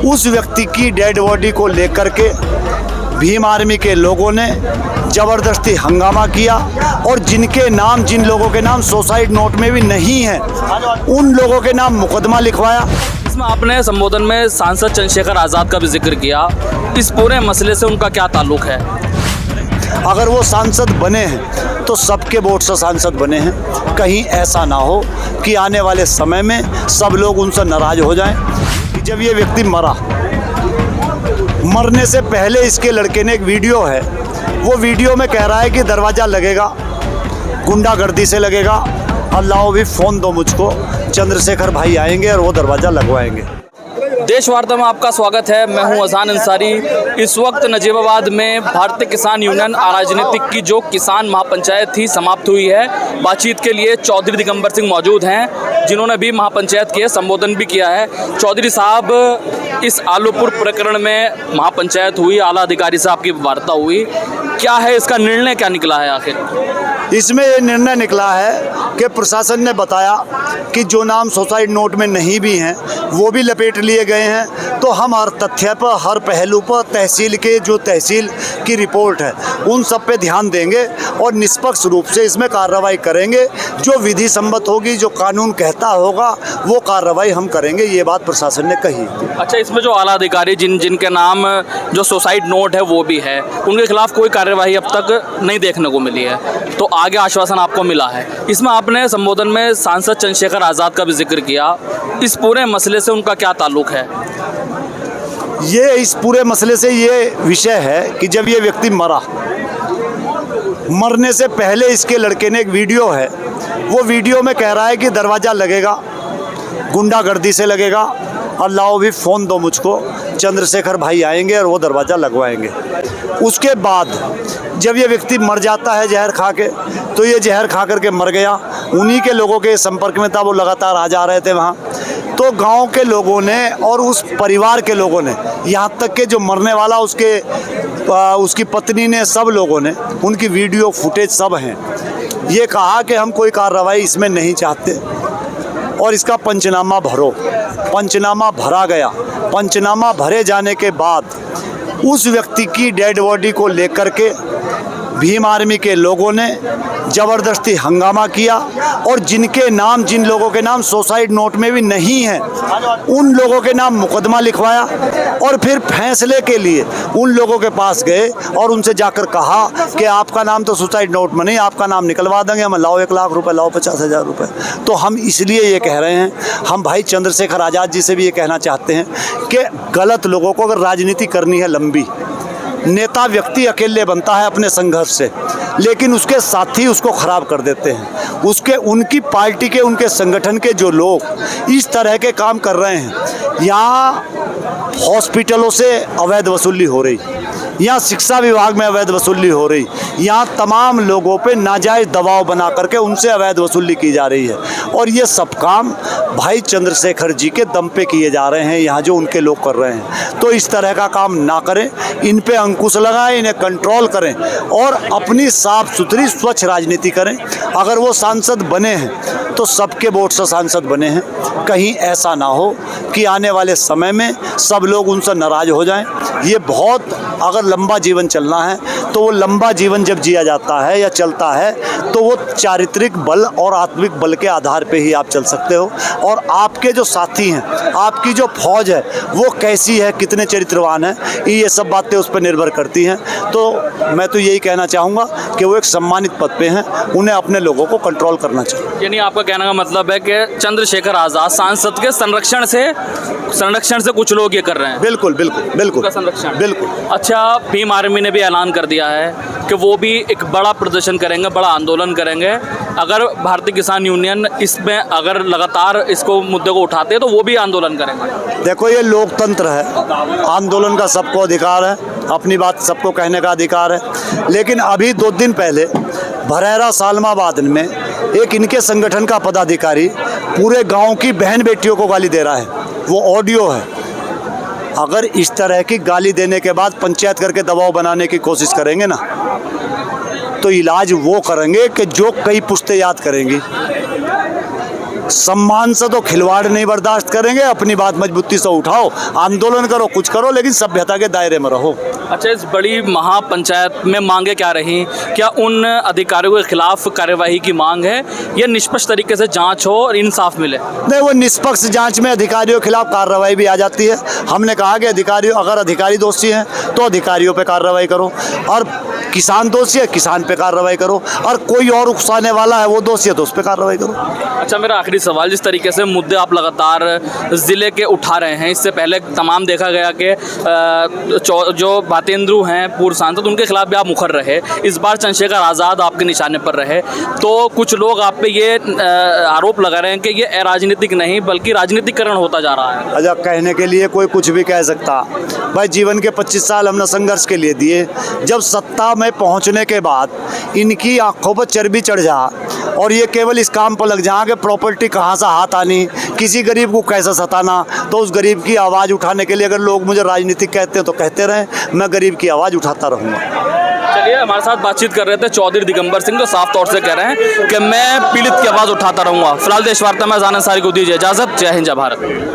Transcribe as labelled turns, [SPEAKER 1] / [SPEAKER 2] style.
[SPEAKER 1] उस व्यक्ति की डेड बॉडी को लेकर के भीम आर्मी के लोगों ने ज़बरदस्ती हंगामा किया और जिन लोगों के नाम सुसाइड नोट में भी नहीं है, उन लोगों के नाम मुकदमा लिखवाया।
[SPEAKER 2] इसमें आपने संबोधन में सांसद चंद्रशेखर आज़ाद का भी जिक्र किया। इस पूरे मसले से उनका क्या ताल्लुक है?
[SPEAKER 1] अगर वो सांसद बने हैं तो सबके वोट से सांसद बने हैं। कहीं ऐसा ना हो कि आने वाले समय में सब लोग उनसे नाराज़ हो जाएं कि जब ये व्यक्ति मरने से पहले इसके लड़के ने एक वीडियो है, वो वीडियो में कह रहा है कि दरवाज़ा लगेगा, गुंडागर्दी से लगेगा, अल्लाह भी फ़ोन दो मुझको, चंद्रशेखर भाई आएंगे और वो दरवाज़ा लगवाएंगे।
[SPEAKER 2] देश वार्ता में आपका स्वागत है। मैं हूं अजान अंसारी। इस वक्त नजीबाबाद में भारतीय किसान यूनियन अराजनीतिक की जो किसान महापंचायत थी समाप्त हुई है। बातचीत के लिए चौधरी दिगंबर सिंह मौजूद हैं, जिन्होंने भी महापंचायत के संबोधन भी किया है। चौधरी साहब, इस आलूपुर प्रकरण में महापंचायत हुई, आला अधिकारी से आपकी वार्ता हुई, क्या है इसका निर्णय, क्या निकला है आखिर?
[SPEAKER 1] इसमें ये निर्णय निकला है कि प्रशासन ने बताया कि जो नाम सुसाइड नोट में नहीं भी हैं वो भी लपेट लिए गए हैं। तो हम हर तथ्य पर, हर पहलू पर तहसील की रिपोर्ट है उन सब पे ध्यान देंगे और निष्पक्ष रूप से इसमें कार्रवाई करेंगे। जो विधि सम्मत होगी, जो कानून कहता होगा, वो कार्रवाई हम करेंगे, ये बात प्रशासन ने कही।
[SPEAKER 2] अच्छा, इसमें जो आला अधिकारी जिनके नाम जो सुसाइड नोट है वो भी है, उनके खिलाफ कोई कार्यवाही अब तक नहीं देखने को मिली है, तो आगे आश्वासन आपको मिला है। इसमें आपने संबोधन में सांसद चंद्रशेखर आज़ाद का भी जिक्र किया। इस पूरे मसले से उनका क्या ताल्लुक है?
[SPEAKER 1] इस पूरे मसले से ये विषय है कि जब ये व्यक्ति मरने से पहले इसके लड़के ने एक वीडियो है, वो वीडियो में कह रहा है कि दरवाज़ा लगेगा, गुंडागर्दी से लगेगा, अल्लाह भी फ़ोन दो मुझको, चंद्रशेखर भाई आएंगे और वो दरवाज़ा लगवाएंगे। उसके बाद जब ये व्यक्ति मर जाता है जहर खा के, तो ये जहर खा करके मर गया। उन्हीं के लोगों के संपर्क में था, वो लगातार आ जा रहे थे वहाँ। तो गांव के लोगों ने और उस परिवार के लोगों ने, यहाँ तक कि जो मरने वाला उसकी पत्नी ने, सब लोगों ने, उनकी वीडियो फुटेज सब हैं, ये कहा कि हम कोई कार्रवाई इसमें नहीं चाहते और इसका पंचनामा भरो। पंचनामा भरा गया। पंचनामा भरे जाने के बाद उस व्यक्ति की डेड बॉडी को लेकर के भीम आर्मी के लोगों ने ज़बरदस्ती हंगामा किया और जिन लोगों के नाम सुसाइड नोट में भी नहीं है, उन लोगों के नाम मुकदमा लिखवाया और फिर फैसले के लिए उन लोगों के पास गए और उनसे जाकर कहा कि आपका नाम तो सुसाइड नोट में नहीं, आपका नाम निकलवा देंगे, हम लाओ 1 लाख रुपए, लाओ 50,000 रुपये। तो हम इसलिए ये कह रहे हैं, हम भाई चंद्रशेखर आज़ाद जी से भी ये कहना चाहते हैं कि गलत लोगों को अगर राजनीति करनी है लंबी, नेता व्यक्ति अकेले बनता है अपने संघर्ष से, लेकिन उसके साथी उसको ख़राब कर देते हैं। उनकी पार्टी के, उनके संगठन के जो लोग इस तरह के काम कर रहे हैं, यहाँ हॉस्पिटलों से अवैध वसूली हो रही, यहाँ शिक्षा विभाग में अवैध वसूली हो रही, यहाँ तमाम लोगों पे नाजायज़ दबाव बना करके उनसे अवैध वसूली की जा रही है। और ये सब काम भाई चंद्रशेखर जी के दम पे किए जा रहे हैं, यहाँ जो उनके लोग कर रहे हैं। तो इस तरह का काम ना करें, इन पे अंकुश लगाएं, इन्हें कंट्रोल करें और अपनी साफ सुथरी स्वच्छ राजनीति करें। अगर वो सांसद बने हैं तो सबके वोट से सांसद बने हैं। कहीं ऐसा ना हो कि आने वाले समय में सब लोग उनसे नाराज़ हो जाएं। ये बहुत, अगर लंबा जीवन चलना है तो वो लंबा जीवन जब जिया जाता है या चलता है तो वो चारित्रिक बल और आत्मिक बल के आधार पे ही आप चल सकते हो। और आपके जो साथी हैं, आपकी जो फौज है, वो कैसी है, कितने चरित्रवान हैं, ये सब बातें उस पर निर्भर करती हैं। तो मैं तो यही कहना चाहूँगा कि वो एक सम्मानित पद पे हैं, उन्हें अपने लोगों को कंट्रोल करना चाहिए।
[SPEAKER 2] यानी आपका कहने का मतलब है कि चंद्रशेखर आज़ाद सांसद के संरक्षण से कुछ लोग ये कर रहे हैं?
[SPEAKER 1] बिल्कुल बिल्कुल बिल्कुल
[SPEAKER 2] संरक्षण,
[SPEAKER 1] बिल्कुल।
[SPEAKER 2] अच्छा, भीम आर्मी ने भी ऐलान कर दिया है कि वो भी एक बड़ा प्रदर्शन करेंगे, बड़ा आंदोलन करेंगे। अगर भारतीय किसान यूनियन इसमें अगर लगातार इसको मुद्दे को उठाते हैं तो वो भी आंदोलन करेंगे।
[SPEAKER 1] देखो, ये लोकतंत्र है, आंदोलन का सबको अधिकार है, अपनी बात सबको कहने का अधिकार है। लेकिन अभी 2 दिन पहले भरेरा सालमाबाद में एक इनके संगठन का पदाधिकारी पूरे गांव की बहन बेटियों को गाली दे रहा है, वो ऑडियो है। अगर इस तरह की गाली देने के बाद पंचायत करके दबाव बनाने की कोशिश करेंगे ना, तो इलाज वो करेंगे कि जो कई पुश्तें याद करेंगी। सम्मान से तो खिलवाड़ नहीं बर्दाश्त करेंगे। अपनी बात मजबूती से उठाओ, आंदोलन करो, कुछ करो, लेकिन सभ्यता के दायरे में रहो।
[SPEAKER 2] अच्छा, इस बड़ी महापंचायत में मांगे क्या रही? क्या उन अधिकारियों के खिलाफ कार्यवाही की मांग है या निष्पक्ष तरीके से जांच हो और इंसाफ मिले?
[SPEAKER 1] नहीं, वो निष्पक्ष जांच में अधिकारियों के खिलाफ कार्रवाई भी आ जाती है। हमने कहा कि अगर अधिकारी दोषी हैं तो अधिकारियों पे कार्रवाई करो, और किसान दोषी है किसान पे कार्रवाई करो, और कोई और उकसाने वाला है वो दोषी है तो उस पे कार्रवाई करो।
[SPEAKER 2] अच्छा, मेरा आखिरी सवाल, जिस तरीके से मुद्दे आप लगातार ज़िले के उठा रहे हैं, इससे पहले तमाम देखा गया कि जो बातेंद्रू हैं पूर्व सांसद, उनके खिलाफ भी आप मुखर रहे। इस बार चंद्रशेखर आज़ाद आपके निशाने पर रहे, तो कुछ लोग आप पे ये आरोप लगा रहे हैं कि ये अराजनीतिक नहीं बल्कि राजनीतिकरण होता जा रहा है।
[SPEAKER 1] अच्छा, कहने के लिए कोई कुछ भी कह सकता। भाई, जीवन के 25 साल हमने संघर्ष के लिए दिए। जब सत्ता में पहुंचने के बाद इनकी आंखों पर चर्बी चढ़ जा और ये केवल इस काम पर लग जा कि प्रॉपर्टी कहाँ से हाथ आनी, किसी गरीब को कैसे सताना, तो उस गरीब की आवाज़ उठाने के लिए अगर लोग मुझे राजनीतिक कहते हैं तो कहते रहें, मैं गरीब की आवाज़ उठाता रहूँगा।
[SPEAKER 2] चलिए, हमारे साथ बातचीत कर रहे थे चौधरी दिगंबर सिंह, जो साफ तौर से कह रहे हैं कि मैं पीड़ित की आवाज़ उठाता रहूँगा। फिलहाल देश वार्ता में अज़ान अंसारी को दीजिए इजाज़त। जय हिंद, जय भारत।